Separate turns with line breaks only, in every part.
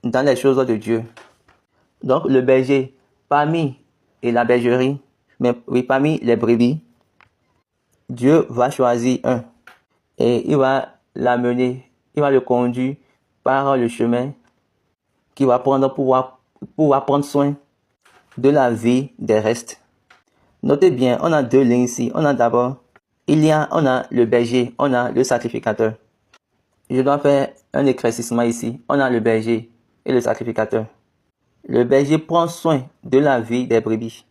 dans les choses de Dieu. Donc le berger, parmi la bergerie, mais oui, parmi les brebis, Dieu va choisir un et il va l'amener, il va le conduire par le chemin qui va prendre pour pouvoir prendre soin de la vie des restes. Notez bien, on a deux lignes ici. On a d'abord, on a le berger, on a le sacrificateur. Je dois faire un éclaircissement ici. On a le berger et le sacrificateur. Le berger prend soin de la vie des brebis.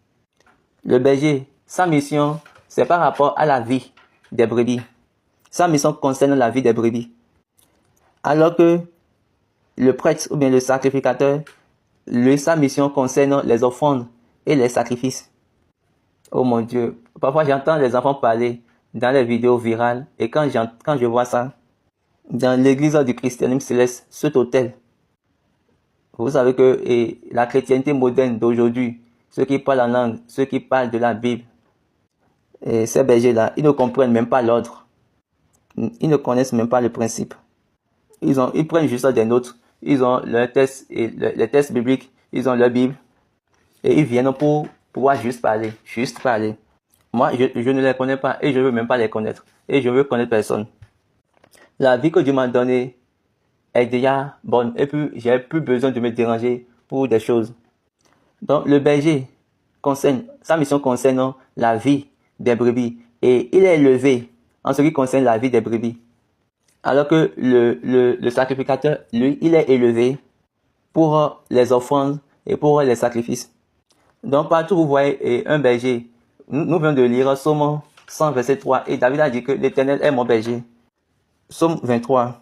Le berger, sa mission, c'est par rapport à la vie des brebis. Sa mission concerne la vie des brebis. Alors que le prêtre ou bien le sacrificateur, sa mission concerne les offrandes et les sacrifices. Oh mon Dieu, parfois j'entends les enfants parler dans les vidéos virales et quand je vois ça, dans l'église du christianisme céleste, cet autel, vous savez que la chrétienté moderne d'aujourd'hui, ceux qui parlent en langue, ceux qui parlent de la Bible, et ces bergers-là, ils ne comprennent même pas l'ordre. Ils ne connaissent même pas le principe. Ils prennent juste des notes. Ils ont leurs tests et les tests bibliques. Ils ont leur Bible. Et ils viennent pour pouvoir juste parler. Moi, je ne les connais pas et je ne veux même pas les connaître. Et je veux connaître personne. La vie que Dieu m'a donnée est déjà bonne. Et puis, j'ai plus besoin de me déranger pour des choses. Donc, le berger sa mission concerne la vie des brebis. Et il est élevé en ce qui concerne la vie des brebis. Alors que le sacrificateur, lui, il est élevé pour les offrandes et pour les sacrifices. Donc, partout où vous voyez un berger, nous venons de lire Psaume 100, verset 3, et David a dit que l'Éternel est mon berger. Psaume 23.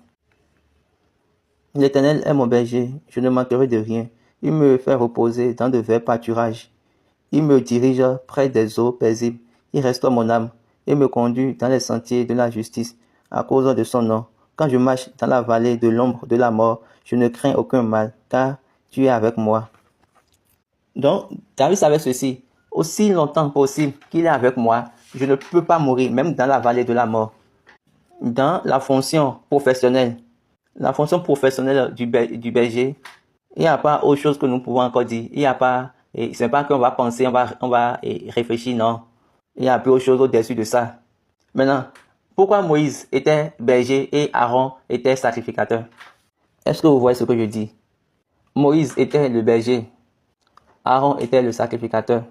L'Éternel est mon berger, je ne manquerai de rien. Il me fait reposer dans de verts pâturages. Il me dirige près des eaux paisibles. Il restaure mon âme. Il me conduit dans les sentiers de la justice à cause de son nom. Quand je marche dans la vallée de l'ombre de la mort, je ne crains aucun mal, car tu es avec moi. Donc, David savait ceci. Aussi longtemps possible qu'il est avec moi, je ne peux pas mourir, même dans la vallée de la mort. Dans la fonction professionnelle du berger, il n'y a pas autre chose que nous pouvons encore dire. Il n'y a pas, c'est pas qu'on va penser, on va réfléchir, non. Il n'y a plus autre chose au-dessus de ça. Maintenant, pourquoi Moïse était berger et Aaron était sacrificateur? Est-ce que vous voyez ce que je dis? Moïse était le berger. Aaron était le sacrificateur.